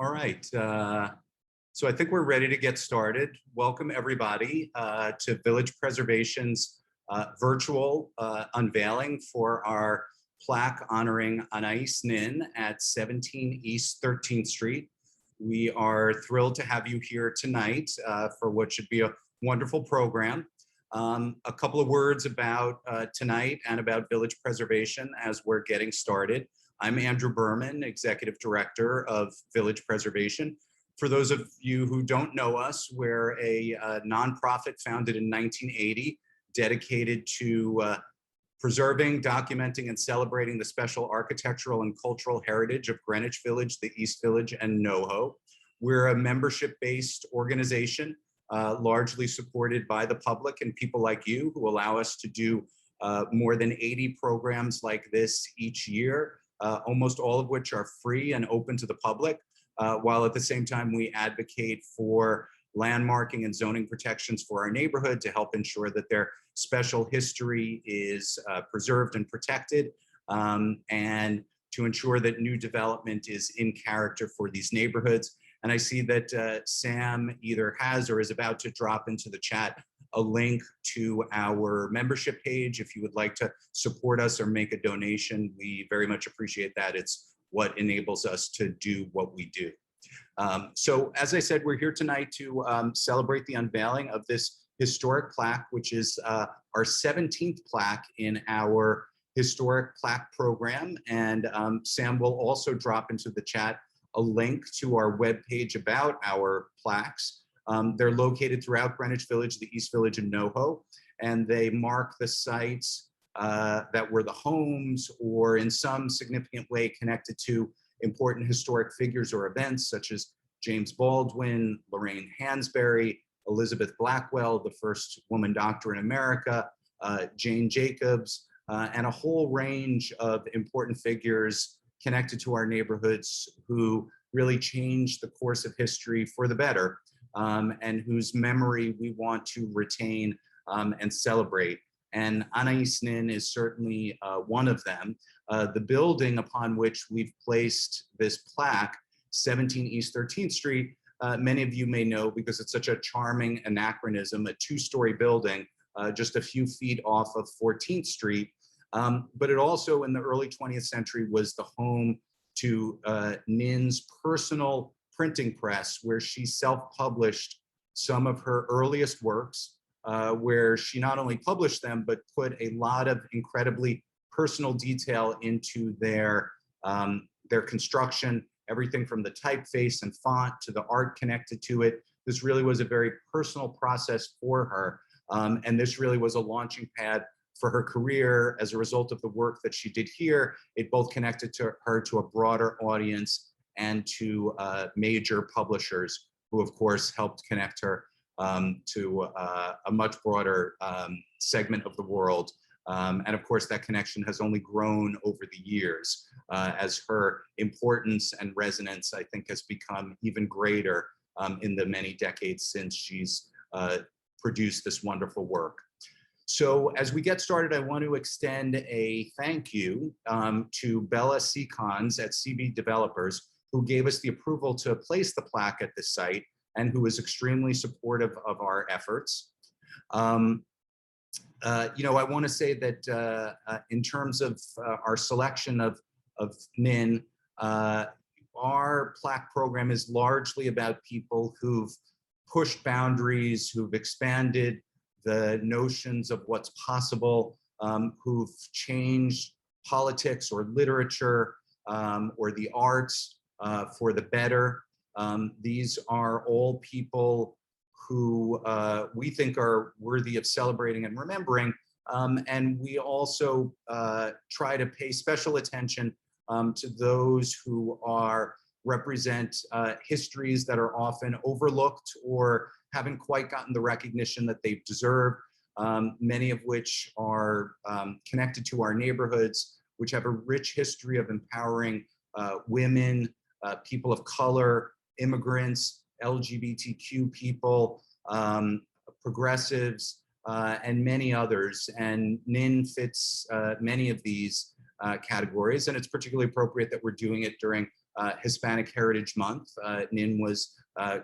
All right. So I think we're ready to get started. Welcome, everybody, to Village Preservation's virtual unveiling for our plaque honoring Anaïs Nin at 17 East 13th Street. We are thrilled to have you here tonight for what should be a wonderful program. A couple of words about tonight and about Village Preservation as we're getting started. I'm Andrew Berman, Executive Director of Village Preservation. For those of you who don't know us, we're a nonprofit founded in 1980, dedicated to preserving, documenting, and celebrating the special architectural and cultural heritage of Greenwich Village, the East Village, and NoHo. We're a membership-based organization, largely supported by the public and people like you who allow us to do more than 80 programs like this each year. Almost all of which are free and open to the public, while at the same time we advocate for landmarking and zoning protections for our neighborhood to help ensure that their special history is preserved and protected, and to ensure that new development is in character for these neighborhoods. And I see that Sam either has or is about to drop into the chat a link to our membership page. If you would like to support us or make a donation, we very much appreciate that. It's what enables us to do what we do. So as I said, we're here tonight to celebrate the unveiling of this historic plaque, which is our 17th plaque in our historic plaque program. And Sam will also drop into the chat a link to our webpage about our plaques. They're located throughout Greenwich Village, the East Village, and NoHo, and they mark the sites that were the homes or in some significant way connected to important historic figures or events such as James Baldwin, Lorraine Hansberry, Elizabeth Blackwell, the first woman doctor in America, Jane Jacobs, and a whole range of important figures connected to our neighborhoods who really changed the course of history for the better. And whose memory we want to retain and celebrate. And Anaïs Nin is certainly one of them. The building upon which we've placed this plaque, 17 East 13th Street, many of you may know because it's such a charming anachronism, a two-story building just a few feet off of 14th Street. But it also in the early 20th century was the home to Nin's personal printing press, where she self-published some of her earliest works, where she not only published them, but put a lot of incredibly personal detail into their construction, everything from the typeface and font to the art connected to it. This really was a very personal process for her. And this really was a launching pad for her career. As a result of the work that she did here, it both connected her to a broader audience and to major publishers who, of course, helped connect her to a much broader segment of the world. And of course, that connection has only grown over the years as her importance and resonance, I think, has become even greater in the many decades since she's produced this wonderful work. So as we get started, I want to extend a thank you to Bella Seacons at CB Developers, who gave us the approval to place the plaque at this site and who is extremely supportive of our efforts. You know, I want to say that in terms of our selection of Nin, our plaque program is largely about people who've pushed boundaries, who've expanded the notions of what's possible, who've changed politics or literature or the arts for the better. These are all people who we think are worthy of celebrating and remembering. And we also try to pay special attention to those who represent histories that are often overlooked or haven't quite gotten the recognition that they deserve, many of which are connected to our neighborhoods, which have a rich history of empowering women, people of color, immigrants, LGBTQ people, progressives, and many others. And Nin fits many of these categories, and it's particularly appropriate that we're doing it during Hispanic Heritage Month. Nin was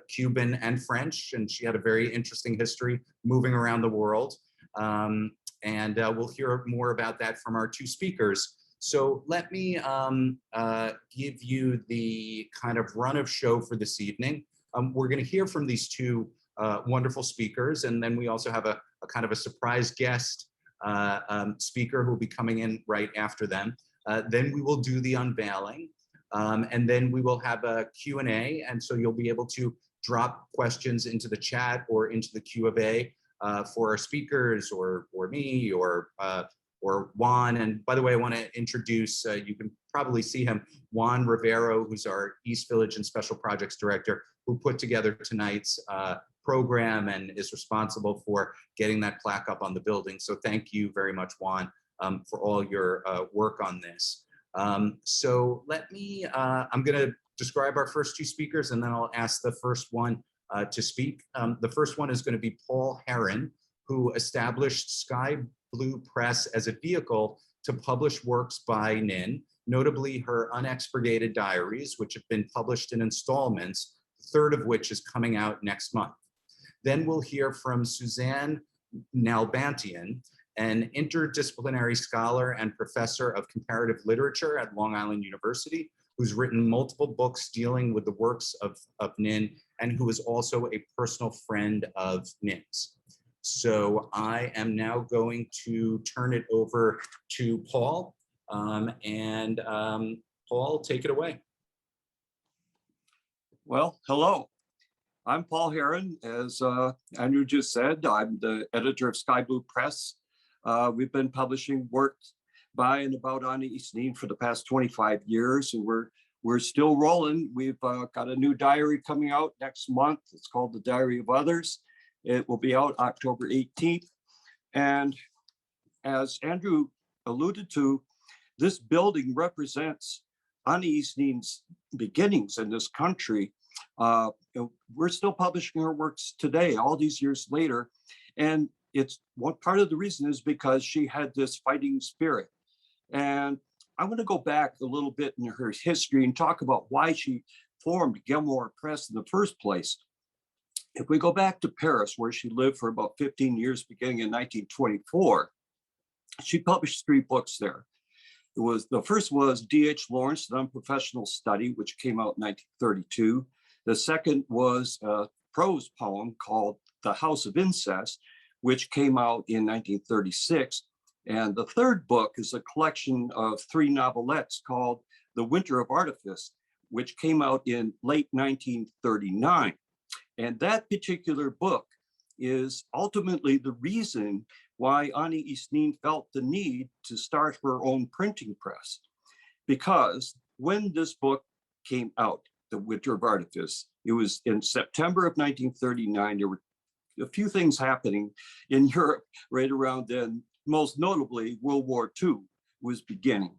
Cuban and French, and she had a very interesting history moving around the world. And we'll hear more about that from our two speakers. So let me give you the kind of run of show for this evening. We're going to hear from these two wonderful speakers, and then we also have a kind of a surprise guest speaker who will be coming in right after them. Then we will do the unveiling, and then we will have a Q&A, and so you'll be able to drop questions into the chat or into the Q&A for our speakers or me or Juan. And by the way, I want to introduce, you can probably see him, Juan Rivero, who's our East Village and Special Projects Director, who put together tonight's program and is responsible for getting that plaque up on the building. So thank you very much, Juan, for all your work on this. So let me, I'm going to describe our first two speakers, and then I'll ask the first one to speak. The first one is going to be Paul Herron, who established Sky Blue Press as a vehicle to publish works by Nin, notably her unexpurgated diaries, which have been published in installments, the third of which is coming out next month. Then we'll hear from Suzanne Nalbantian, an interdisciplinary scholar and professor of comparative literature at Long Island University, who's written multiple books dealing with the works of Nin, and who is also a personal friend of Nin's. So I am now going to turn it over to Paul, and Paul, take it away. Well, hello. I'm Paul Herron. As Andrew just said, I'm the editor of Sky Blue Press. We've been publishing work by and about Anaïs Nin for the past 25 years, and we're still rolling. We've got a new diary coming out next month. It's called The Diary of Others. It will be out October 18th. And as Andrew alluded to, this building represents Anaïs Nin's beginnings in this country. We're still publishing her works today, all these years later. And it's one part of the reason is because she had this fighting spirit. And I want to go back a little bit in her history and talk about why she formed Gemor Press in the first place. If we go back to Paris, where she lived for about 15 years, beginning in 1924, she published 3 books there. The first was D.H. Lawrence, An Unprofessional Study, which came out in 1932. The second was a prose poem called The House of Incest, which came out in 1936. And the third book is a collection of 3 novelettes called The Winter of Artifice, which came out in late 1939. And that particular book is ultimately the reason why Anaïs Nin felt the need to start her own printing press. Because when this book came out, The Winter of Artifice, it was in September of 1939. There were a few things happening in Europe right around then. Most notably, World War II was beginning.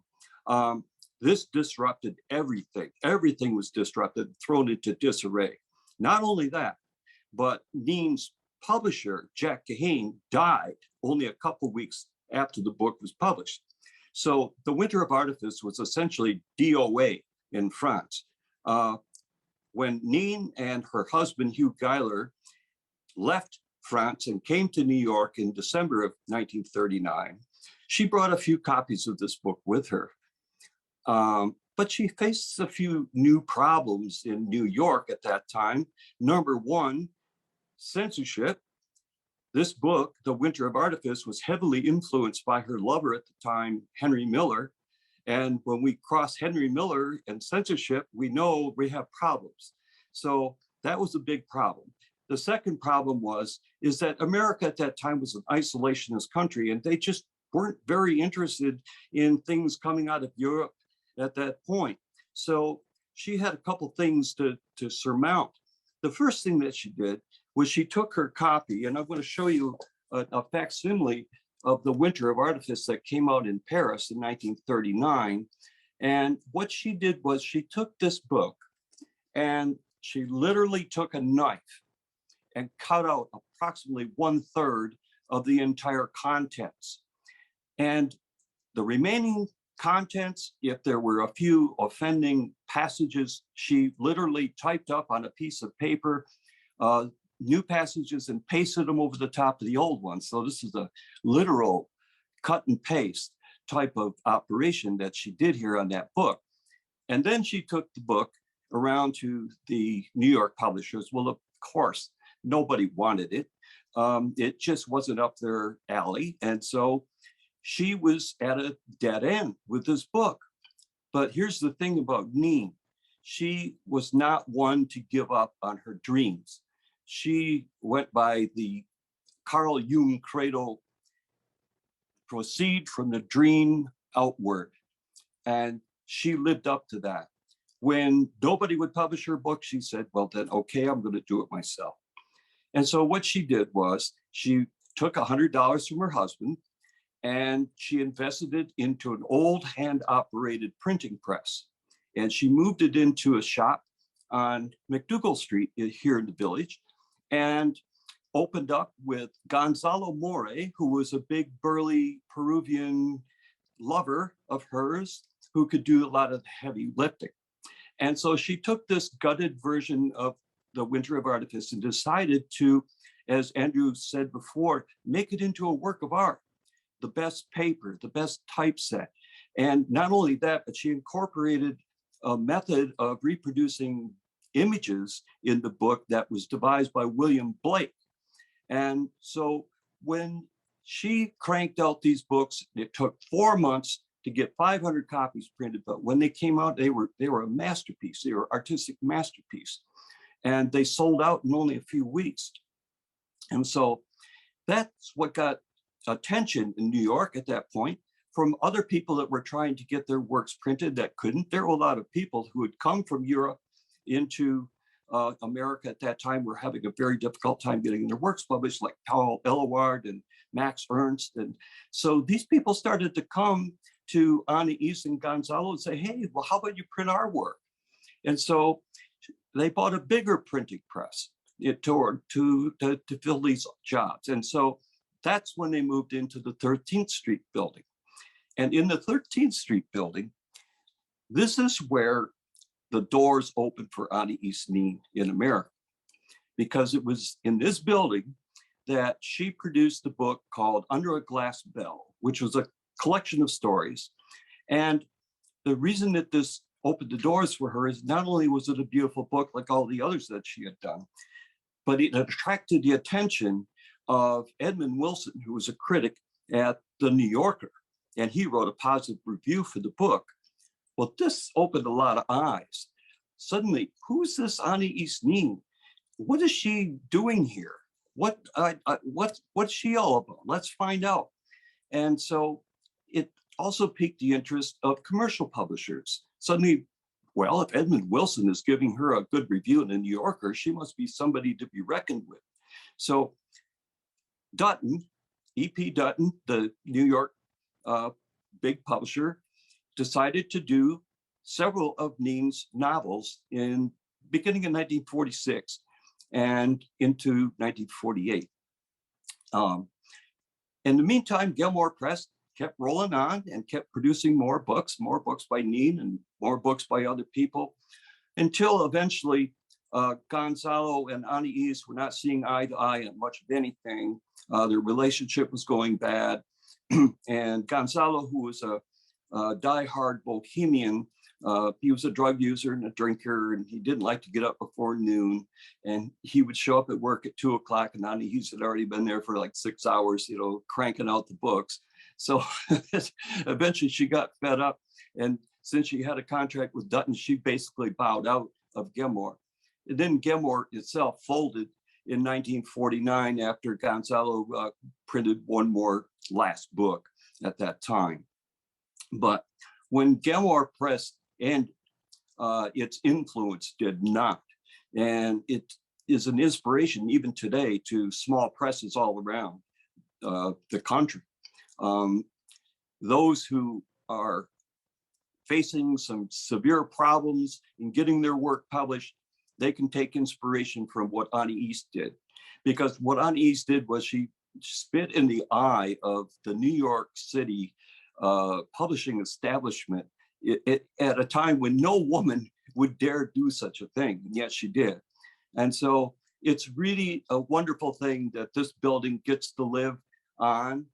This disrupted everything. Everything was disrupted, thrown into disarray. Not only that, but Nin's publisher, Jack Kahane, died only a couple weeks after the book was published. So The Winter of Artifice was essentially DOA in France. When Nin and her husband, Hugh Geiler, left France and came to New York in December of 1939, she brought a few copies of this book with her. But she faced a few new problems in New York at that time. Number one, censorship. This book, The Winter of Artifice, was heavily influenced by her lover at the time, Henry Miller. And when we cross Henry Miller and censorship, we know we have problems. So that was a big problem. The second problem is that America at that time was an isolationist country, and they just weren't very interested in things coming out of Europe at that point. So she had a couple things to surmount. The first thing that she did was she took her copy, and I'm going to show you a facsimile of The Winter of Artifice that came out in Paris in 1939. And what she did was she took this book and she literally took a knife and cut out approximately 1/3 of the entire contents. And the remaining contents, if there were a few offending passages, she literally typed up on a piece of paper new passages and pasted them over the top of the old ones. So this is a literal cut and paste type of operation that she did here on that book. And then she took the book around to the New York publishers. Well, of course, nobody wanted it. It just wasn't up their alley. And so she was at a dead end with this book. But here's the thing about Nin. She was not one to give up on her dreams. She went by the Carl Jung credo, proceed from the dream outward. And she lived up to that. When nobody would publish her book, she said, well, then, okay, I'm going to do it myself. And so what she did was she took $100 from her husband and she invested it into an old hand-operated printing press. And she moved it into a shop on McDougal Street here in the village and opened up with Gonzalo More, who was a big burly Peruvian lover of hers who could do a lot of heavy lifting. And so she took this gutted version of The Winter of Artifice and decided to, as Andrew said before, make it into a work of art, the best paper, the best typeset. And not only that, but she incorporated a method of reproducing images in the book that was devised by William Blake. And so when she cranked out these books, it took 4 months to get 500 copies printed, but when they came out, they were a masterpiece. They were artistic masterpiece, and they sold out in only a few weeks. And so that's what got attention in New York at that point from other people that were trying to get their works printed that couldn't. There were a lot of people who had come from Europe into America at that time were having a very difficult time getting their works published, like Paul Herron and Max Ernst. And so these people started to come to Anaïs and Gonzalo and say, hey, well, how about you print our work? And so they bought a bigger printing press to fill these jobs. And so that's when they moved into the 13th Street building. And in the 13th Street building, this is where the doors opened for Anaïs Nin in America, because it was in this building that she produced a book called Under a Glass Bell, which was a collection of stories. And the reason that this opened the doors for her is not only was it a beautiful book like all the others that she had done, but it attracted the attention of Edmund Wilson, who was a critic at the New Yorker, and he wrote a positive review for the book. Well, this opened a lot of eyes. Suddenly, who's this Anaïs Nin? What is she doing here? What's she all about? Let's find out. And so it also piqued the interest of commercial publishers. Suddenly, well, if Edmund Wilson is giving her a good review in the New Yorker, she must be somebody to be reckoned with. So Dutton, E.P. Dutton, the New York big publisher, decided to do several of Nin's novels beginning in 1946 and into 1948. In the meantime, Gemor Press kept rolling on and kept producing more books by Nin and more books by other people, until eventually Gonzalo and Anaïs were not seeing eye to eye on much of anything. Their relationship was going bad. And Gonzalo, who was a diehard bohemian, he was a drug user and a drinker, and he didn't like to get up before noon. And he would show up at work at 2 o'clock, and Anaïs had already been there for like 6 hours, cranking out the books. So eventually she got fed up. And since she had a contract with Dutton, she basically bowed out of Gemor. And then Gemor itself folded in 1949 after Gonzalo printed one more last book at that time. But when Gemor Press ended, its influence did not. And it is an inspiration even today to small presses all around the country. Those who are facing some severe problems in getting their work published, they can take inspiration from what Anaïs did. Because what Anaïs did was she spit in the eye of the New York City publishing establishment at a time when no woman would dare do such a thing, and yet she did. And so it's really a wonderful thing that this building gets to live on.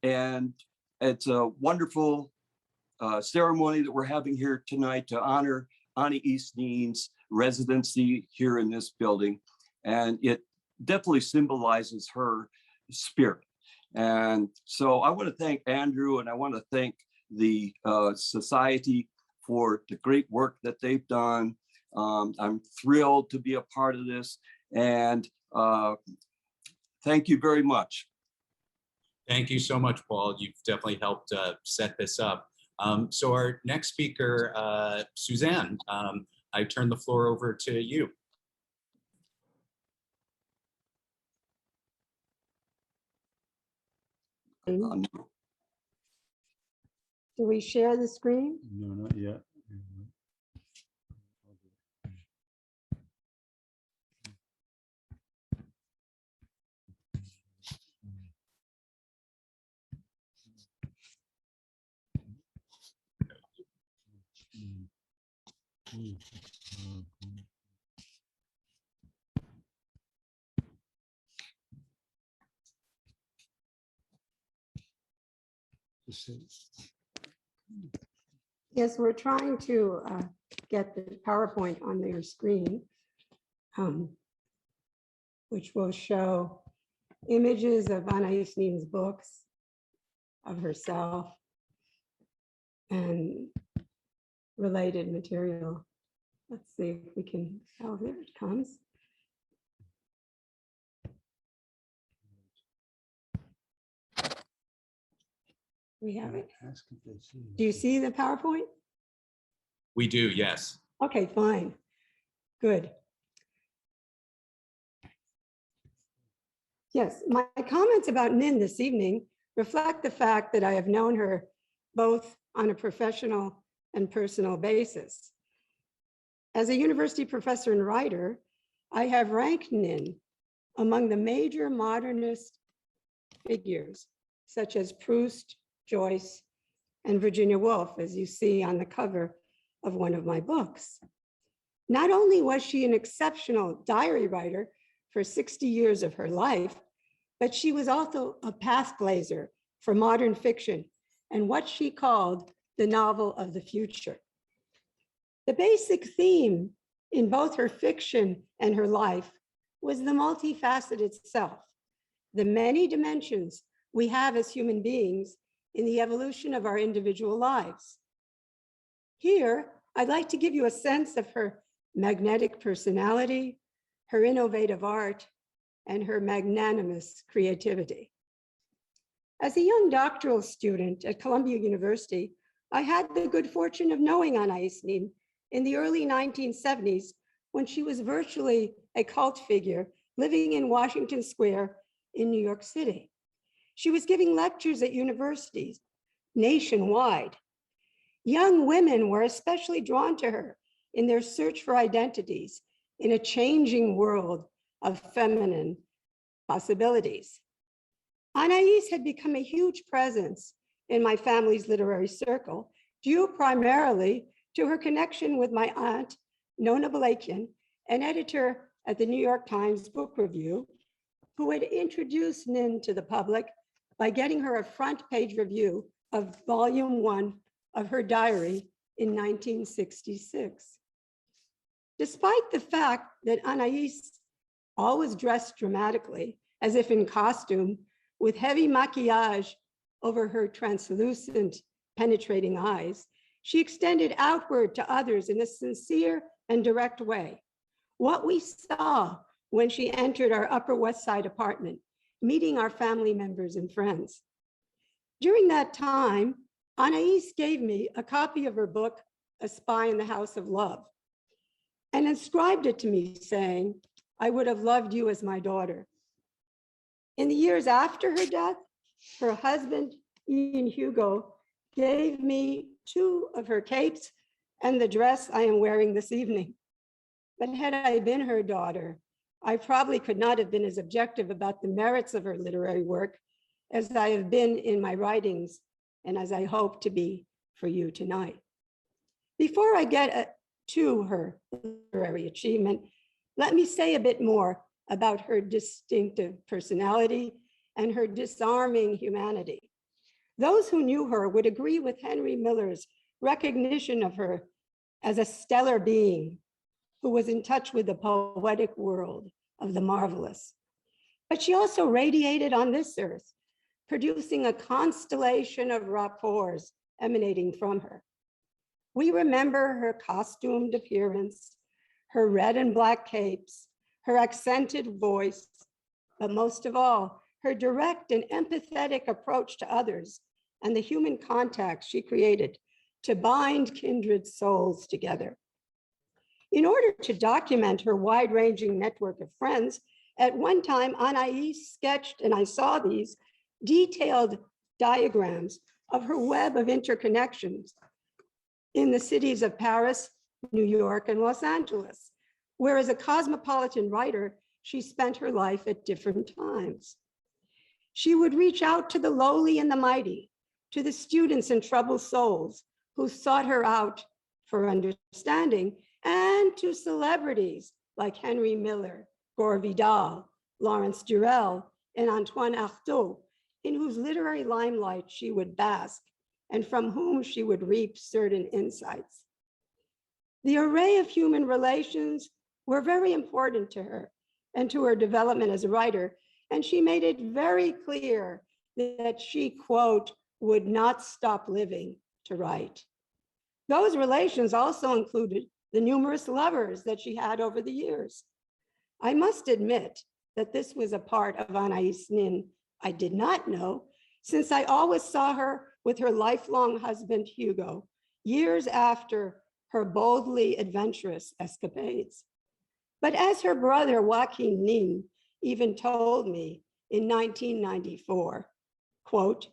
And it's a wonderful ceremony that we're having here tonight to honor Anaïs Nin's residency here in this building. And it definitely symbolizes her spirit. And so I want to thank Andrew, and I want to thank the Society for the great work that they've done. I'm thrilled to be a part of this, and thank you very much. Thank you so much, Paul. You've definitely helped set this up. So our next speaker, Suzanne, I turn the floor over to you. Do we share the screen? No, not yet. Yes, we're trying to get the PowerPoint on their screen, which will show images of Anaïs Nin's books, of herself, and related material. Let's see if we can, oh, there it comes. We have it. Do you see the PowerPoint? We do, yes. Okay, fine. Good. Yes, my comments about Nin this evening reflect the fact that I have known her both on a professional and personal basis. As a university professor and writer, I have ranked Nin among the major modernist figures, such as Proust, Joyce, and Virginia Woolf, as you see on the cover of one of my books. Not only was she an exceptional diary writer for 60 years of her life, but she was also a path blazer for modern fiction and what she called the novel of the future. The basic theme in both her fiction and her life was the multifaceted self, the many dimensions we have as human beings in the evolution of our individual lives. Here, I'd like to give you a sense of her magnetic personality, her innovative art, and her magnanimous creativity. As a young doctoral student at Columbia University, I had the good fortune of knowing Anaïs Nin in the early 1970s when she was virtually a cult figure living in Washington Square in New York City. She was giving lectures at universities nationwide. Young women were especially drawn to her in their search for identities in a changing world of feminine possibilities. Anaïs had become a huge presence in my family's literary circle, due primarily to her connection with my aunt, Nona Balakian, an editor at the New York Times Book Review, who had introduced Nin to the public by getting her a front page review of volume 1 of her diary in 1966. Despite the fact that Anaïs always dressed dramatically, as if in costume, with heavy maquillage over her translucent, penetrating eyes, she extended outward to others in a sincere and direct way. What we saw when she entered our Upper West Side apartment, meeting our family members and friends. During that time, Anaïs gave me a copy of her book, A Spy in the House of Love, and inscribed it to me saying, "I would have loved you as my daughter." In the years after her death, her husband, Ian Hugo, gave me 2 of her capes and the dress I am wearing this evening. But had I been her daughter, I probably could not have been as objective about the merits of her literary work as I have been in my writings and as I hope to be for you tonight. Before I get to her literary achievement, let me say a bit more about her distinctive personality and her disarming humanity. Those who knew her would agree with Henry Miller's recognition of her as a stellar being who was in touch with the poetic world of the marvelous. But she also radiated on this earth, producing a constellation of rapports emanating from her. We remember her costumed appearance, her red and black capes, her accented voice, but most of all, her direct and empathetic approach to others and the human contacts she created to bind kindred souls together. In order to document her wide-ranging network of friends, at one time, Anaïs sketched, and I saw these, detailed diagrams of her web of interconnections in the cities of Paris, New York, and Los Angeles, where as a cosmopolitan writer, she spent her life at different times. She would reach out to the lowly and the mighty, to the students and troubled souls who sought her out for understanding, and to celebrities like Henry Miller, Gore Vidal, Lawrence Durrell, and Antoine Artaud, in whose literary limelight she would bask and from whom she would reap certain insights. The array of human relations were very important to her and to her development as a writer, and she made it very clear that she, quote, would not stop living to write. Those relations also included the numerous lovers that she had over the years. I must admit that this was a part of Anaïs Nin I did not know, since I always saw her with her lifelong husband, Hugo, years after her boldly adventurous escapades. But as her brother, Joaquin Nin, even told me in 1994, quote,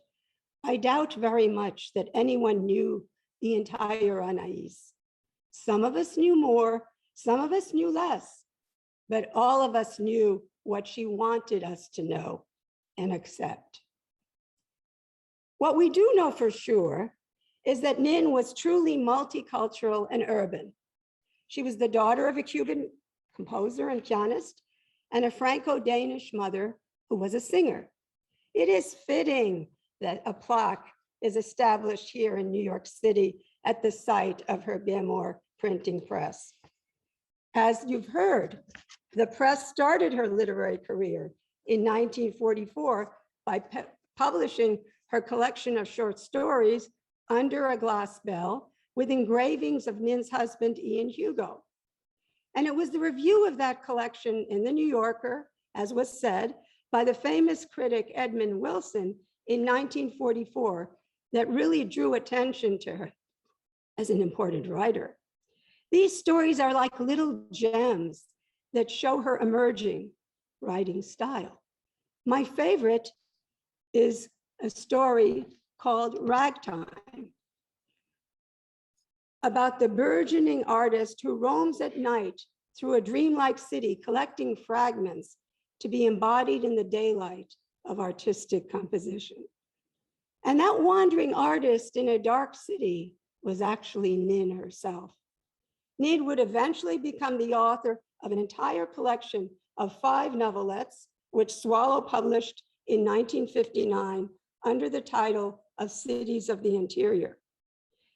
I doubt very much that anyone knew the entire Anaïs. Some of us knew more, some of us knew less, but all of us knew what she wanted us to know and accept. What we do know for sure is that Nin was truly multicultural and urban. She was the daughter of a Cuban composer and pianist and a Franco-Danish mother who was a singer. It is fitting that a plaque is established here in New York City at the site of her Gemor printing press. As you've heard, the press started her literary career in 1944 by publishing her collection of short stories, Under a Glass Bell, with engravings of Nin's husband, Ian Hugo. And it was the review of that collection in the New Yorker, as was said, by the famous critic Edmund Wilson in 1944 that really drew attention to her as an important writer. These stories are like little gems that show her emerging writing style. My favorite is a story called Ragtime, about the burgeoning artist who roams at night through a dreamlike city, collecting fragments to be embodied in the daylight of artistic composition. And that wandering artist in a dark city was actually Nin herself. Nin would eventually become the author of an entire collection of 5 novelettes, which Swallow published in 1959 under the title of Cities of the Interior.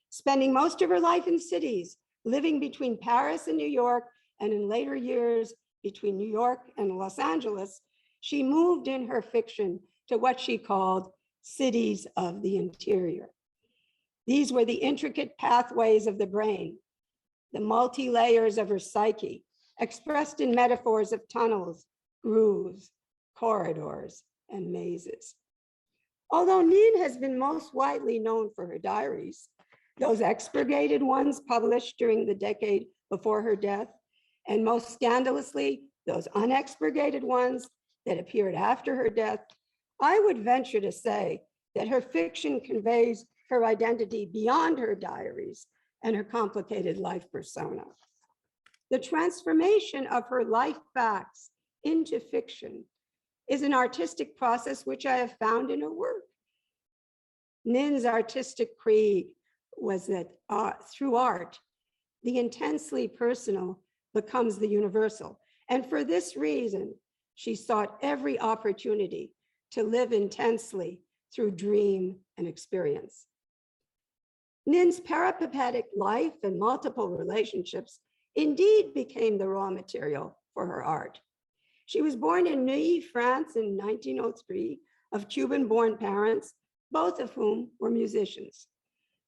Spending most of her life in cities, living between Paris and New York, and in later years between New York and Los Angeles, she moved in her fiction to what she called cities of the interior. These were the intricate pathways of the brain, the multi-layers of her psyche, expressed in metaphors of tunnels, grooves, corridors, and mazes. Although Nin has been most widely known for her diaries, those expurgated ones published during the decade before her death, and most scandalously, those unexpurgated ones that appeared after her death, I would venture to say that her fiction conveys her identity beyond her diaries and her complicated life persona. The transformation of her life facts into fiction is an artistic process which I have found in her work. Nin's artistic creed was that through art, the intensely personal becomes the universal. And for this reason, she sought every opportunity to live intensely through dream and experience. Nin's peripatetic life and multiple relationships indeed became the raw material for her art. She was born in Neuilly, France in 1903 of Cuban-born parents, both of whom were musicians.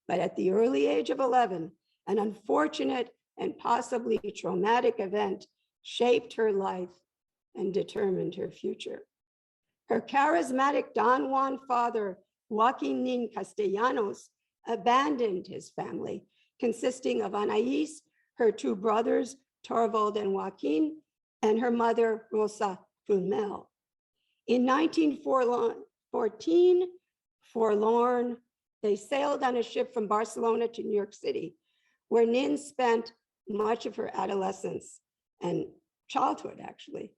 But at the early age of 11, an unfortunate and possibly traumatic event shaped her life and determined her future. Her charismatic Don Juan father, Joaquin Nin Castellanos, abandoned his family, consisting of Anaïs, her two brothers, Torvald and Joaquin, and her mother, Rosa Fulmel. In 1914, forlorn, they sailed on a ship from Barcelona to New York City, where Nin spent much of her adolescence and childhood, actually.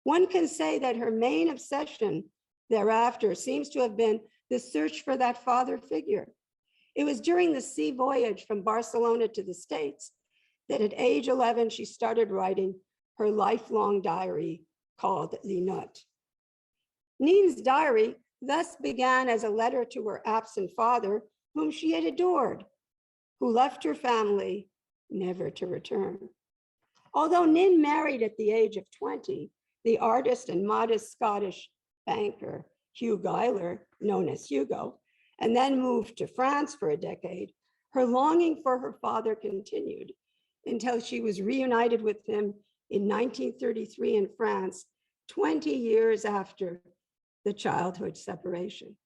One can say that her main obsession thereafter seems to have been the search for that father figure. It was during the sea voyage from Barcelona to the States that at age 11, she started writing her lifelong diary called Les Notes. Nin's diary thus began as a letter to her absent father, whom she had adored, who left her family never to return. Although Nin married at the age of 20, the artist and modest Scottish banker, Hugh Geiler, known as Hugo, and then moved to France for a decade, her longing for her father continued until she was reunited with him in 1933 in France, 20 years after the childhood separation.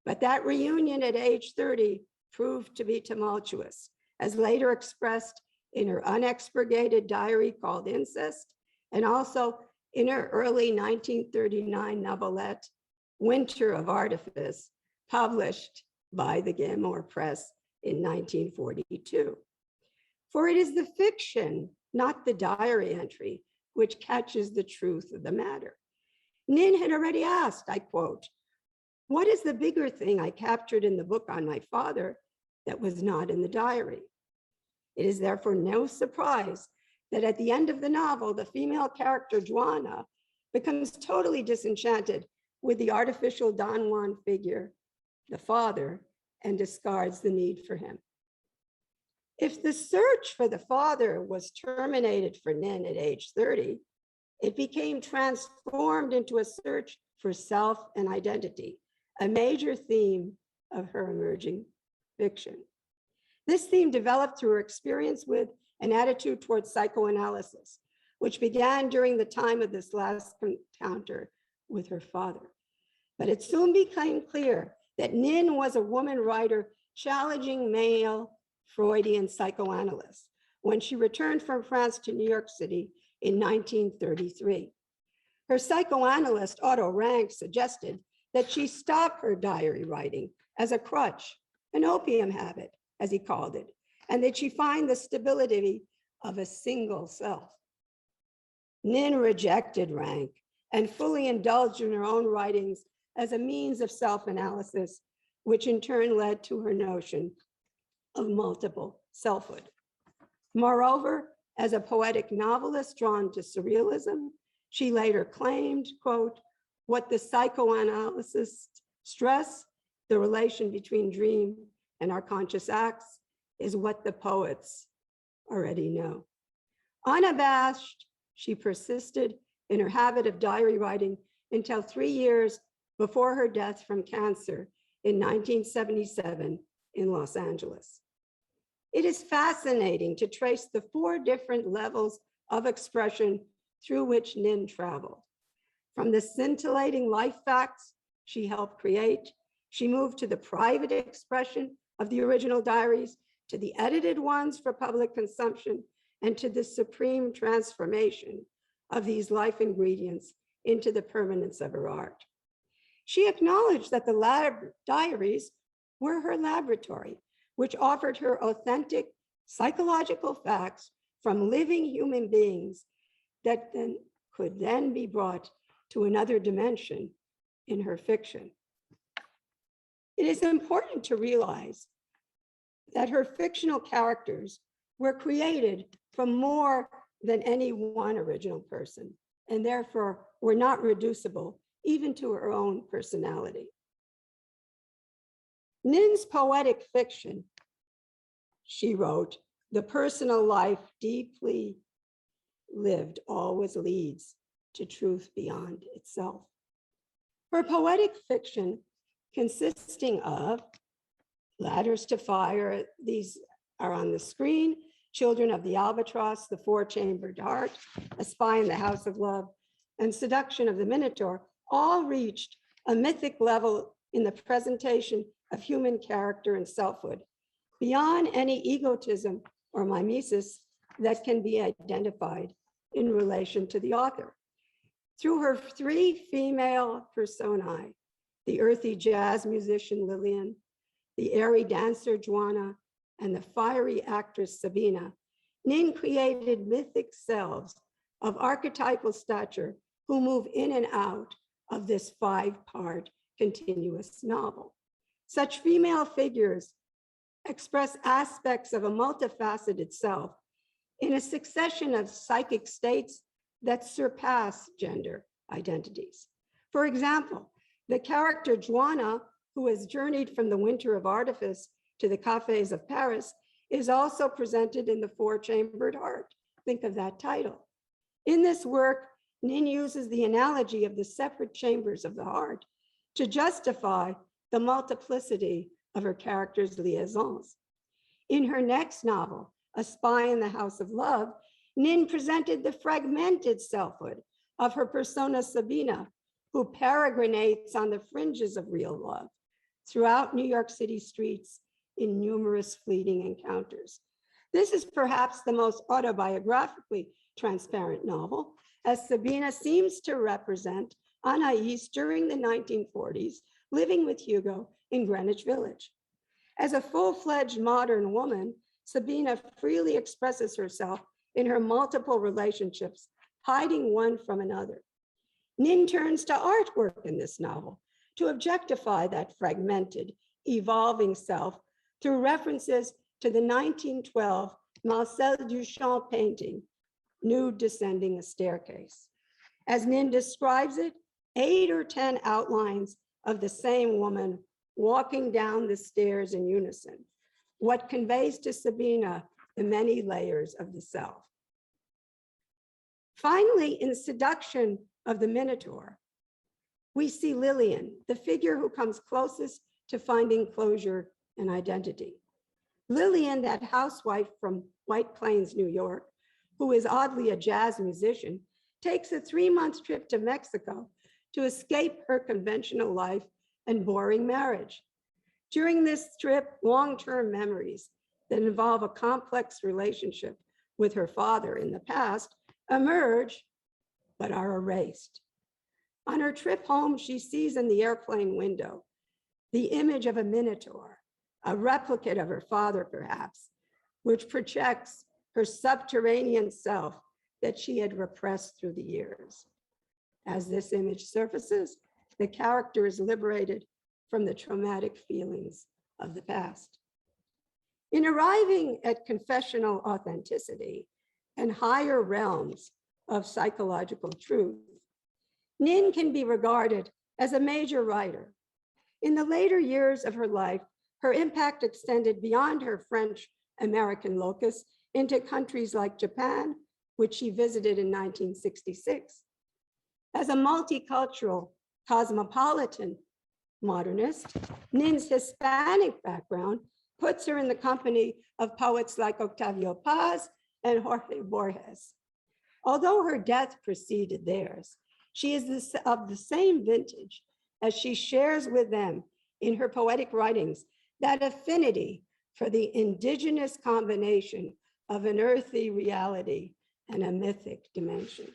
But that reunion at age 30 proved to be tumultuous, as later expressed in her unexpurgated diary called Incest, and also in her early 1939 novelette, Winter of Artifice, published by the Gemor Press in 1942. For it is the fiction, not the diary entry, which catches the truth of the matter. Nin had already asked, I quote, "What is the bigger thing I captured in the book on my father that was not in the diary?" It is therefore no surprise that at the end of the novel, the female character, Joanna, becomes totally disenchanted with the artificial Don Juan figure, the father, and discards the need for him. If the search for the father was terminated for Nin at age 30, it became transformed into a search for self and identity, a major theme of her emerging fiction. This theme developed through her experience with an attitude towards psychoanalysis, which began during the time of this last encounter with her father. But it soon became clear that Nin was a woman writer challenging male Freudian psychoanalysts when she returned from France to New York City in 1933. Her psychoanalyst, Otto Rank, suggested that she stop her diary writing as a crutch, an opium habit, as he called it, and that she find the stability of a single self. Nin rejected Rank and fully indulged in her own writings as a means of self-analysis, which in turn led to her notion of multiple selfhood. Moreover, as a poetic novelist drawn to surrealism, she later claimed, quote, "What the psychoanalysts stress, the relation between dream and our conscious acts, is what the poets already know." Unabashed, she persisted in her habit of diary writing until 3 years before her death from cancer in 1977 in Los Angeles. It is fascinating to trace the 4 different levels of expression through which Nin traveled. From the scintillating life facts she helped create, she moved to the private expression of the original diaries, to the edited ones for public consumption, and to the supreme transformation of these life ingredients into the permanence of her art. She acknowledged that the diaries were her laboratory, which offered her authentic psychological facts from living human beings that could then be brought to another dimension in her fiction. It is important to realize that her fictional characters were created from more than any one original person, and therefore were not reducible even to her own personality. Nin's poetic fiction, she wrote, "The personal life deeply lived always leads to truth beyond itself." Her poetic fiction, consisting of Ladders to Fire, these are on the screen, Children of the Albatross, The Four-Chambered Heart, A Spy in the House of Love, and Seduction of the Minotaur, all reached a mythic level in the presentation of human character and selfhood, beyond any egotism or mimesis that can be identified in relation to the author. Through her three female personae, the earthy jazz musician Lillian, the airy dancer Juana, and the fiery actress Sabina, Nin created mythic selves of archetypal stature who move in and out of this five-part continuous novel. Such female figures express aspects of a multifaceted self in a succession of psychic states that surpass gender identities. For example, the character Juana, who has journeyed from the winter of artifice to the cafes of Paris, is also presented in The Four-Chambered Heart. Think of that title. In this work, Nin uses the analogy of the separate chambers of the heart to justify the multiplicity of her characters' liaisons. In her next novel, A Spy in the House of Love, Nin presented the fragmented selfhood of her persona Sabina, who peregrinates on the fringes of real love throughout New York City streets in numerous fleeting encounters. This is perhaps the most autobiographically transparent novel, as Sabina seems to represent Anaïs during the 1940s, living with Hugo in Greenwich Village. As a full-fledged modern woman, Sabina freely expresses herself in her multiple relationships, hiding one from another. Nin turns to artwork in this novel to objectify that fragmented, evolving self through references to the 1912 Marcel Duchamp painting, Nude Descending a Staircase. As Nin describes it, 8 or 10 outlines of the same woman walking down the stairs in unison, what conveys to Sabina the many layers of the self. Finally, in Seduction of the Minotaur, we see Lillian, the figure who comes closest to finding closure and identity. Lillian, that housewife from White Plains, New York, who is oddly a jazz musician, takes a 3-month trip to Mexico to escape her conventional life and boring marriage. During this trip, long-term memories that involve a complex relationship with her father in the past emerge, but are erased. On her trip home, she sees in the airplane window the image of a minotaur, a replicate of her father perhaps, which projects her subterranean self that she had repressed through the years. As this image surfaces, the character is liberated from the traumatic feelings of the past. In arriving at confessional authenticity and higher realms of psychological truth, Nin can be regarded as a major writer. In the later years of her life, her impact extended beyond her French-American locus into countries like Japan, which she visited in 1966. As a multicultural cosmopolitan modernist, Nin's Hispanic background puts her in the company of poets like Octavio Paz and Jorge Borges. Although her death preceded theirs, she is of the same vintage, as she shares with them in her poetic writings that affinity for the indigenous combination of an earthy reality and a mythic dimension.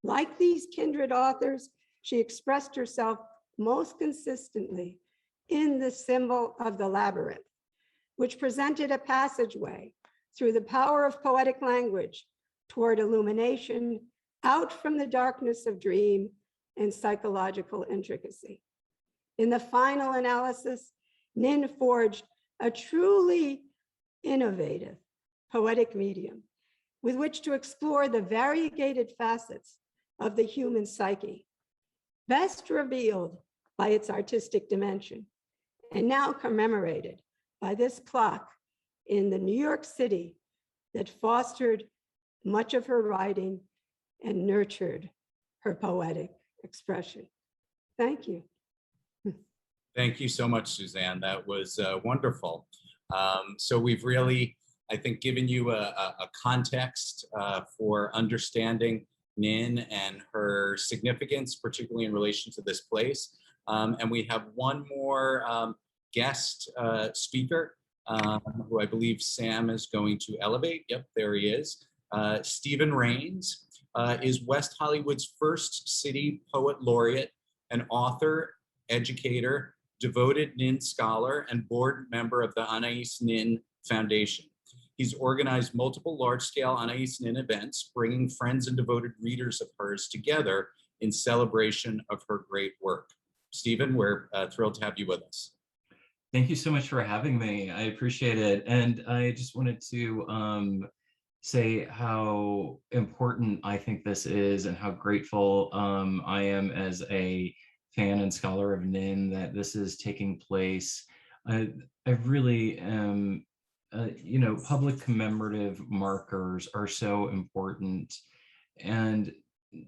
Like these kindred authors, she expressed herself most consistently in the symbol of the labyrinth, which presented a passageway through the power of poetic language toward illumination, out from the darkness of dream and psychological intricacy. In the final analysis, Nin forged a truly innovative poetic medium with which to explore the variegated facets of the human psyche, best revealed by its artistic dimension, and now commemorated by this plaque in the New York City that fostered much of her writing and nurtured her poetic expression. Thank you. Thank you so much, Suzanne. That was wonderful. So we've really, I think, given you a context for understanding Nin and her significance, particularly in relation to this place. And we have one more guest speaker, who I believe Sam is going to elevate. Yep, there he is. Stephen Rains is West Hollywood's first city poet laureate, an author, educator, devoted Nin scholar, and board member of the Anaïs Nin Foundation. He's organized multiple large-scale Anaïs Nin events, bringing friends and devoted readers of hers together in celebration of her great work. Stephen, we're thrilled to have you with us. Thank you so much for having me. I appreciate it. And I just wanted to say how important I think this is and how grateful I am as a fan and scholar of Nin that this is taking place. I really am, you know, public commemorative markers are so important. And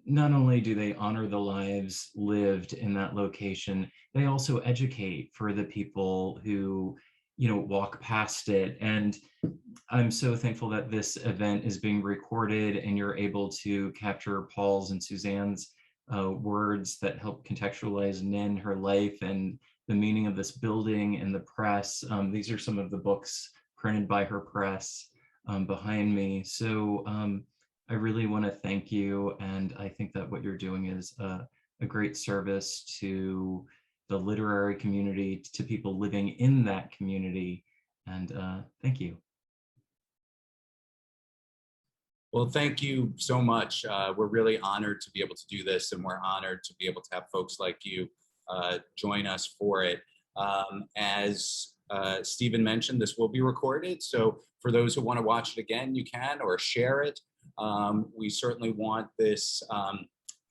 not only do they honor the lives lived in that location, they also educate for the people who, you know, walk past it. And I'm so thankful that this event is being recorded and you're able to capture Paul's and Suzanne's words that help contextualize Nin, her life, and the meaning of this building and the press. These are some of the books printed by her press behind me. So I really want to thank you. And I think that what you're doing is a great service to the literary community, to people living in that community. And thank you. Well, thank you so much. We're really honored to be able to do this, and we're honored to be able to have folks like you join us for it. As Stephen mentioned, this will be recorded. So for those who want to watch it again, you can, or share it. We certainly want this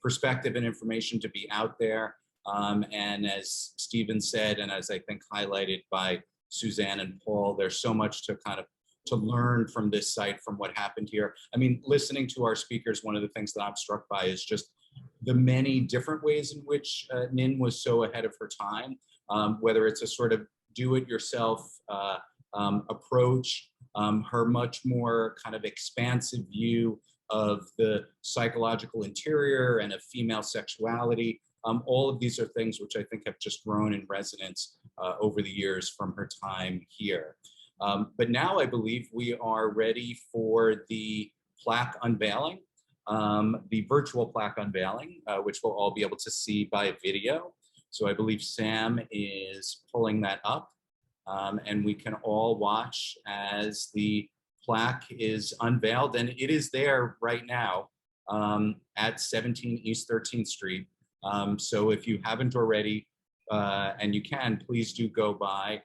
perspective and information to be out there. And as Stephen said, and as I think highlighted by Suzanne and Paul, there's so much to kind of to learn from this site, from what happened here. I mean, listening to our speakers, one of the things that I'm struck by is just the many different ways in which Nin was so ahead of her time, whether it's a sort of do-it-yourself approach, her much more kind of expansive view of the psychological interior and of female sexuality. All of these are things which I think have just grown in resonance over the years from her time here. But now I believe we are ready for the plaque unveiling, the virtual plaque unveiling, which we'll all be able to see by video. So I believe Sam is pulling that up, and we can all watch as the plaque is unveiled, and it is there right now at 17 East 13th Street. So if you haven't already, and you can, please do go by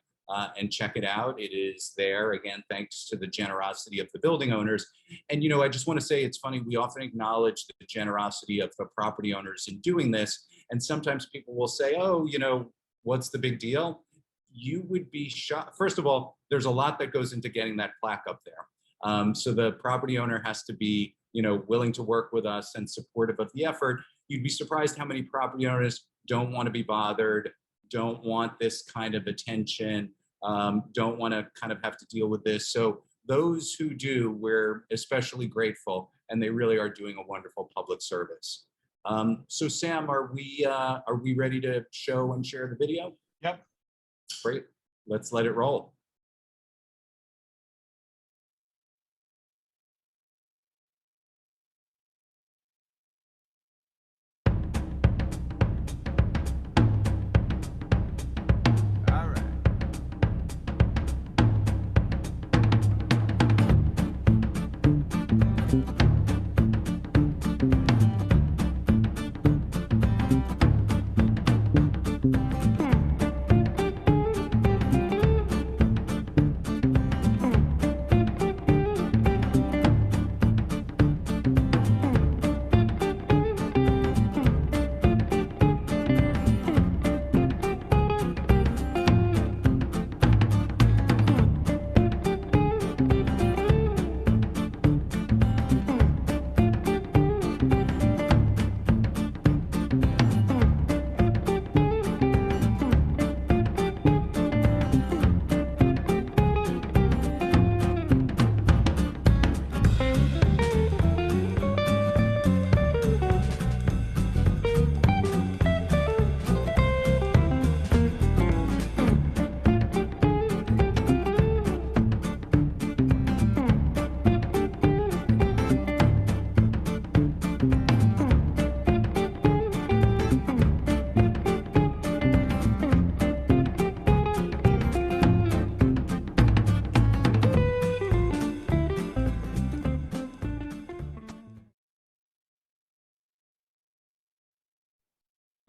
and check it out. It is there, again, thanks to the generosity of the building owners. And, you know, I just want to say, it's funny, we often acknowledge the generosity of the property owners in doing this. And sometimes people will say, oh, you know, what's the big deal? You would be shocked. First of all, there's a lot that goes into getting that plaque up there. So the property owner has to be, you know, willing to work with us and supportive of the effort. You'd be surprised how many property owners don't want to be bothered, don't want this kind of attention, don't want to kind of have to deal with this. So those who do, we're especially grateful, and they really are doing a wonderful public service. So Sam, are we ready to show and share the video? Yep. Great, let's let it roll.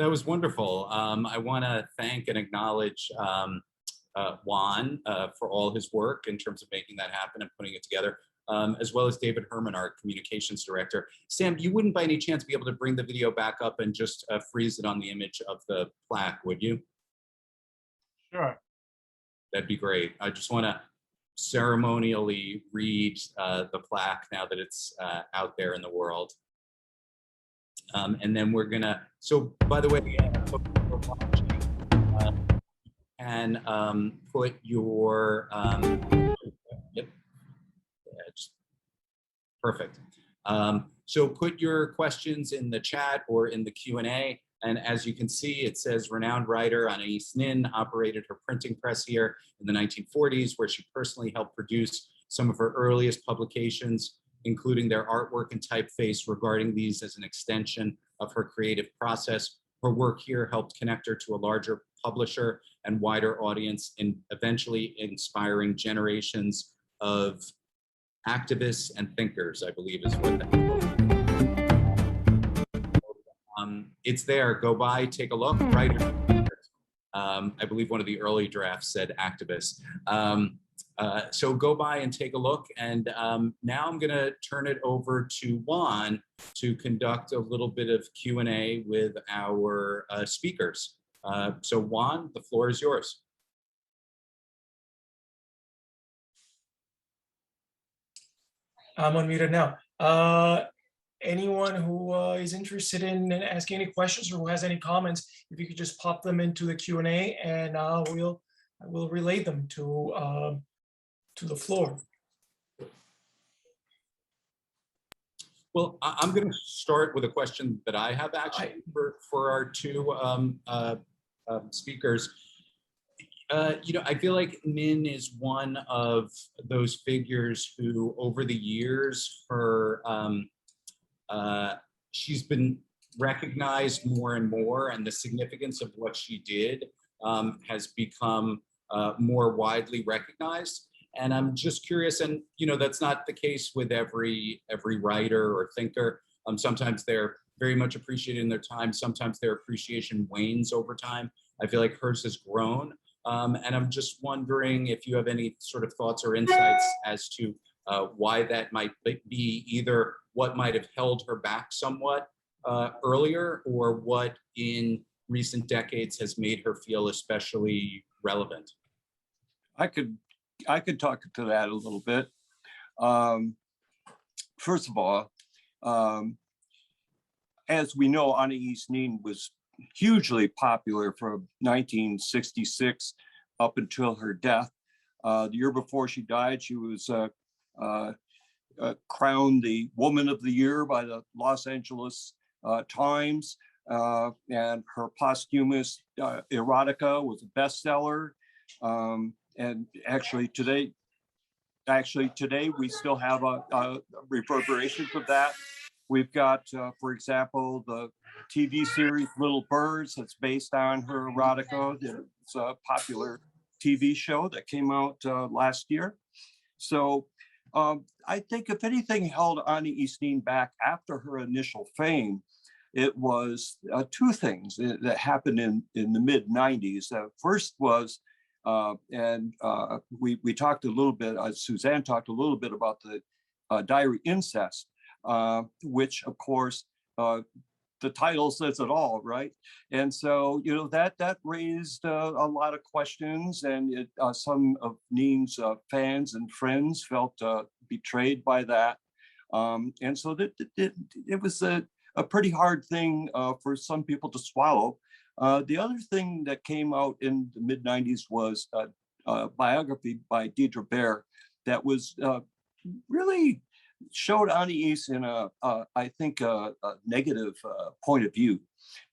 That was wonderful. I want to thank and acknowledge Juan for all his work in terms of making that happen and putting it together, as well as David Herman, our communications director. Sam, you wouldn't by any chance be able to bring the video back up and just freeze it on the image of the plaque, would you? Sure. That'd be great. I just want to ceremonially read the plaque now that it's out there in the world. And then we're gonna, so by the way, and put your, yep, perfect. So put your questions in the chat or in the Q&A. And as you can see, it says renowned writer Anaïs Nin operated her printing press here in the 1940s, where she personally helped produce some of her earliest publications, including their artwork and typeface, regarding these as an extension of her creative process. Her work here helped connect her to a larger publisher and wider audience, and eventually inspiring generations of activists and thinkers, I believe is what that it's there. Go by, take a look. Writer. I believe one of the early drafts said activists. So go by and take a look. And now I'm going to turn it over to Juan to conduct a little bit of Q&A with our speakers. So Juan, the floor is yours. I'm unmuted now. Anyone who is interested in asking any questions or who has any comments, if you could just pop them into the Q&A, and we'll relay them to the floor. Well, I'm going to start with a question that I have actually for our two speakers. You know, I feel like Nin is one of those figures who, over the years, she's been recognized more and more, and the significance of what she did has become more widely recognized. And I'm just curious, and you know, that's not the case with every writer or thinker. Sometimes they're very much appreciated in their time. Sometimes their appreciation wanes over time. I feel like hers has grown. And I'm just wondering if you have any sort of thoughts or insights as to why that might be, either what might have held her back somewhat earlier, or what in recent decades has made her feel especially relevant. I could talk to that a little bit. First of all, as we know, Anaïs Nin was hugely popular from 1966 up until her death. The year before she died, she was crowned the Woman of the Year by the Los Angeles Times, and her posthumous erotica was a bestseller. And actually today we still have a reverberations of that. We've got, for example, the TV series Little Birds that's based on her erotica. It's a popular TV show that came out last year. So I think if anything held Anaïs Nin back after her initial fame, it was two things that happened in the mid-90s. First was, we talked a little bit, Suzanne talked a little bit about the diary incest, which of course, the title says it all, right? And so, you know, that raised a lot of questions, and some of Nin's fans and friends felt betrayed by that. And so it was a pretty hard thing for some people to swallow. The other thing that came out in the mid-90s was a biography by Deidre Baer that was really showed Anaïs in I think a negative point of view.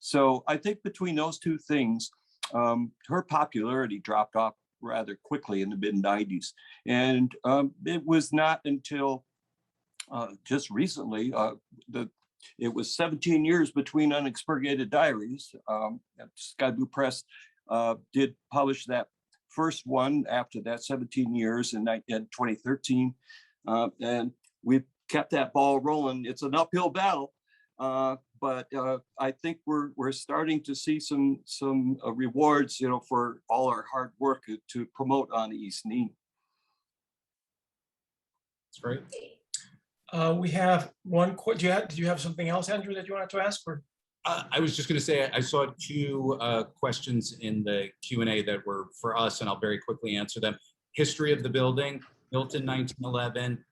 So I think between those two things, her popularity dropped off rather quickly in the mid-90s. And it was not until just recently, it was 17 years between Unexpurgated Diaries. Sky Blue Press did publish that first one after that 17 years in 2013. And we've kept that ball rolling. It's an uphill battle, but I think we're starting to see some rewards, for all our hard work to promote Anaïs Nin. That's great. We have one. Do you have something else, Andrew, that you wanted to ask? Or I was just going to say, I saw two questions in the Q&A that were for us, and I'll very quickly answer them. History of the building, built in 1911,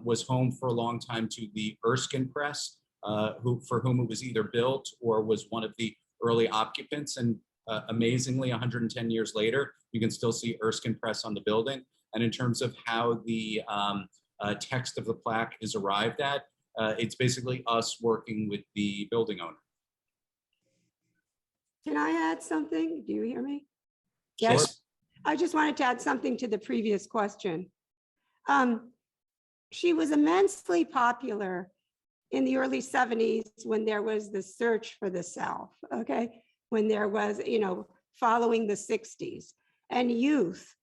was home for a long time to the Erskine Press, for whom it was either built or was one of the early occupants. And amazingly, 110 years later, you can still see Erskine Press on the building. And in terms of how the text of the plaque is arrived at, it's basically us working with the building owner. Can I add something? Do you hear me? yes, I just wanted to add something to the previous question. She was immensely popular in the early 70s when there was the search for the self, okay? When there was, following the 60s, and youth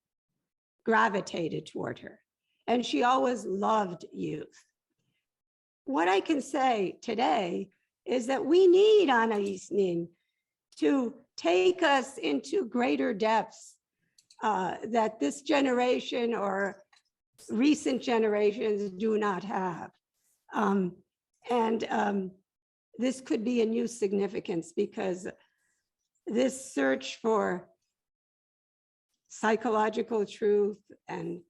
gravitated toward her. And she always loved youth. What I can say today is that we need Anaïs Nin to take us into greater depths that this generation or recent generations do not have. This could be a new significance, because this search for psychological truth and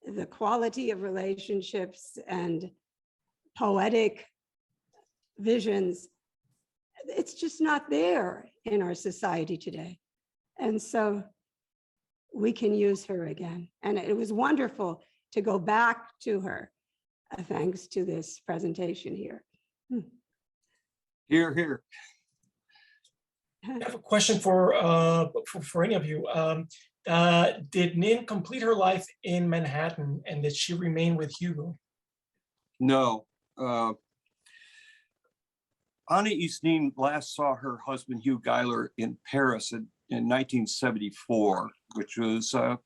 the quality of relationships and poetic visions, it's just not there in our society today. And so we can use her again. And it was wonderful to go back to her, thanks to this presentation here. Here, here. I have a question for any of you. Did Nin complete her life in Manhattan, and did she remain with Hugo? No. Anaïs Nin last saw her husband Hugh Geiler in Paris in 1974, which was a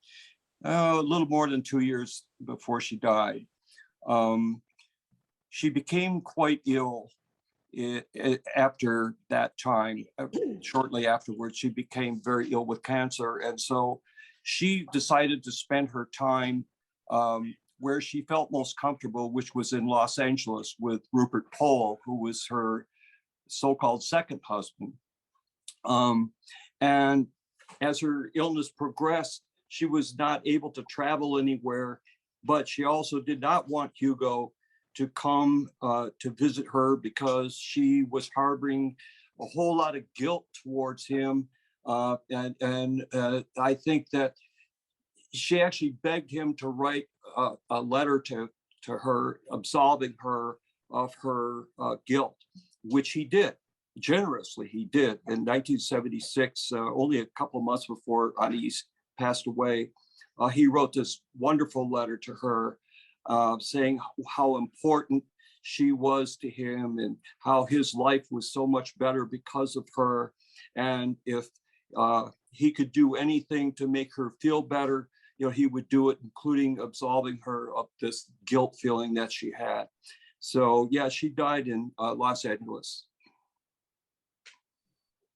little more than 2 years before she died. She became quite ill after that time. Shortly afterwards, she became very ill with cancer. And so she decided to spend her time where she felt most comfortable, which was in Los Angeles with Rupert Pohl, who was her so-called second husband. And as her illness progressed, she was not able to travel anywhere, but she also did not want Hugo to come to visit her, because she was harboring a whole lot of guilt towards him. And I think that she actually begged him to write a letter to her, absolving her of her guilt, which he did. Generously, he did. In 1976, only a couple months before Anaïs passed away, he wrote this wonderful letter to her, saying how important she was to him and how his life was so much better because of her. And if he could do anything to make her feel better, he would do it, including absolving her of this guilt feeling that she had. So yeah, she died in Los Angeles.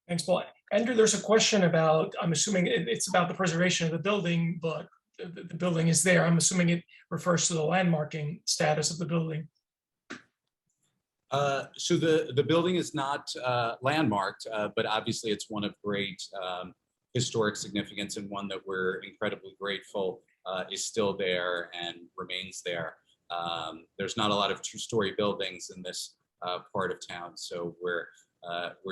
Thanks, Paul. Andrew, there's a question about, I'm assuming it's about the preservation of the building, but the building is there. I'm assuming it refers to the landmarking status of the building. So the building is not landmarked, but obviously it's one of great historic significance, and one that we're incredibly grateful is still there and remains there. There's not a lot of two-story buildings in this part of town, so we're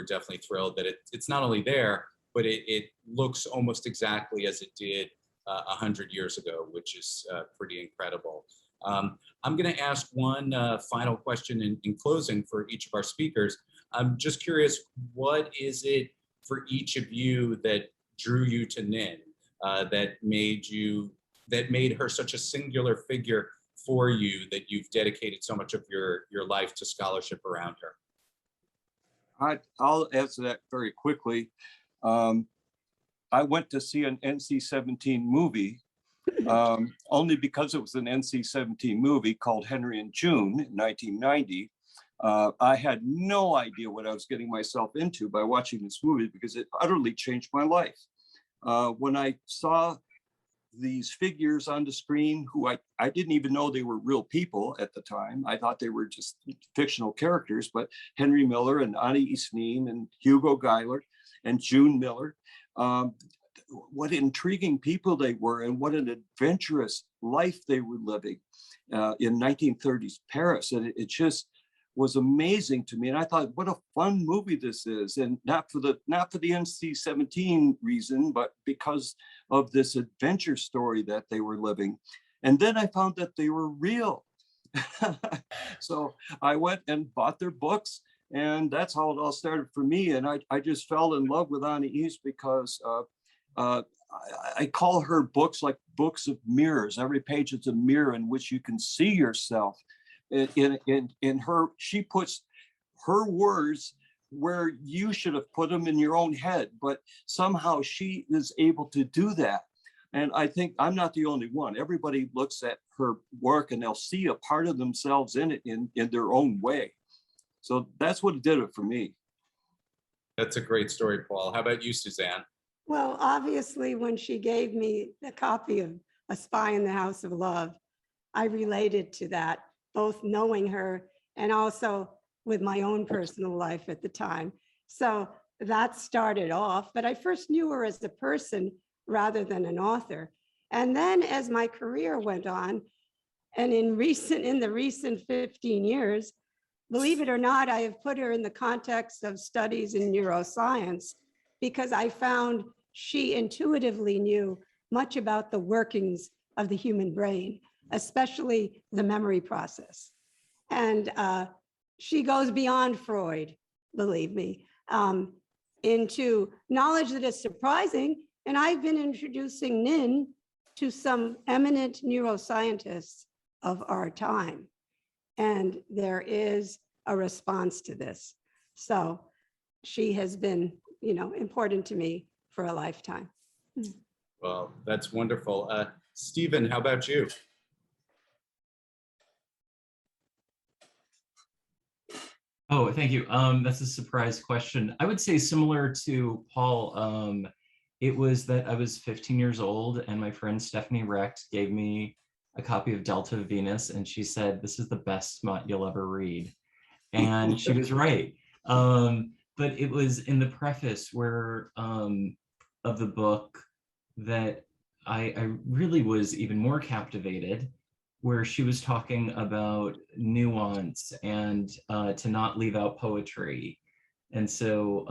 definitely thrilled that it's not only there, but it looks almost exactly as it did 100 years ago, which is pretty incredible. I'm going to ask one final question in closing for each of our speakers. I'm just curious, what is it for each of you that drew you to Nin, that made her such a singular figure for you, that you've dedicated so much of your life to scholarship around her? I'll answer that very quickly. I went to see an NC-17 movie only because it was an NC-17 movie called Henry and June in 1990. I had no idea what I was getting myself into by watching this movie because it utterly changed my life. When I saw these figures on the screen who I didn't even know they were real people at the time. I thought they were just fictional characters, but Henry Miller and Anaïs Nin and Hugo Geiler and June Miller, what intriguing people they were and what an adventurous life they were living in 1930s Paris. And it just was amazing to me. And I thought, what a fun movie this is. And not for the NC-17 reason, but because of this adventure story that they were living. And then I found that they were real. So I went and bought their books, and that's how it all started for me. And I just fell in love with Anaïs because I call her books like books of mirrors. Every page is a mirror in which you can see yourself. In her, she puts her words where you should have put them in your own head, but somehow she is able to do that. And I think I'm not the only one. Everybody looks at her work and they'll see a part of themselves in it in their own way. So that's what did it for me. That's a great story, Paul. How about you, Suzanne? Well, obviously, when she gave me the copy of A Spy in the House of Love, I related to that, both knowing her and also with my own personal life at the time. So that started off, but I first knew her as a person rather than an author. And then as my career went on, and in the recent 15 years, believe it or not, I have put her in the context of studies in neuroscience because I found she intuitively knew much about the workings of the human brain, especially the memory process. And she goes beyond Freud, believe me, into knowledge that is surprising. And I've been introducing Nin to some eminent neuroscientists of our time. And there is a response to this. So she has been, important to me for a lifetime. Well, that's wonderful. Stephen, how about you? Oh, thank you. That's a surprise question. I would say similar to Paul. It was that I was 15 years old and my friend Stephanie Recht gave me a copy of Delta Venus, and she said, "This is the best smut you'll ever read." And she was right. But it was in the preface where of the book that I really was even more captivated, where she was talking about nuance and to not leave out poetry. And so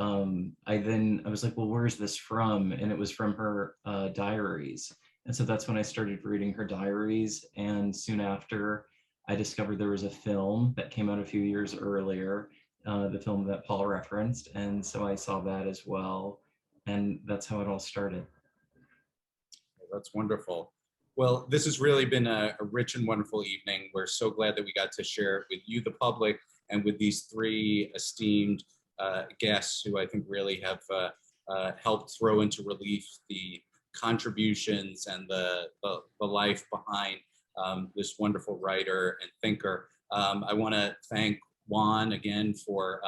I was like, well, where's this from? And it was from her diaries. And so that's when I started reading her diaries. And soon after, I discovered there was a film that came out a few years earlier, the film that Paul referenced. And so I saw that as well. And that's how it all started. That's wonderful. Well, this has really been a rich and wonderful evening. We're so glad that we got to share it with you, the public, and with these three esteemed guests who I think really have helped throw into relief the contributions and the life behind this wonderful writer and thinker. I want to thank Juan again for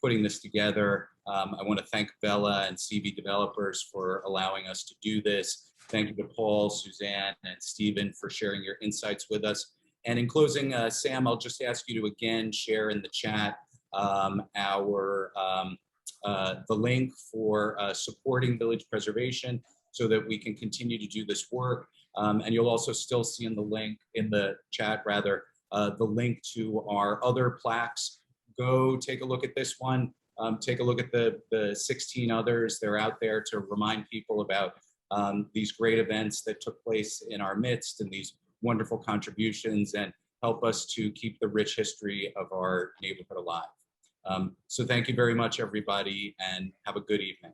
putting this together. I want to thank Bella and CV Developers for allowing us to do this. Thank you to Paul, Suzanne, and Stephen for sharing your insights with us. And in closing, Sam, I'll just ask you to again share in the chat the link for supporting village preservation so that we can continue to do this work. And you'll also still see in the chat the link to our other plaques. Go take a look at this one. Take a look at the 16 others. They're out there to remind people about these great events that took place in our midst and these wonderful contributions, and help us to keep the rich history of our neighborhood alive. So thank you very much, everybody, and have a good evening.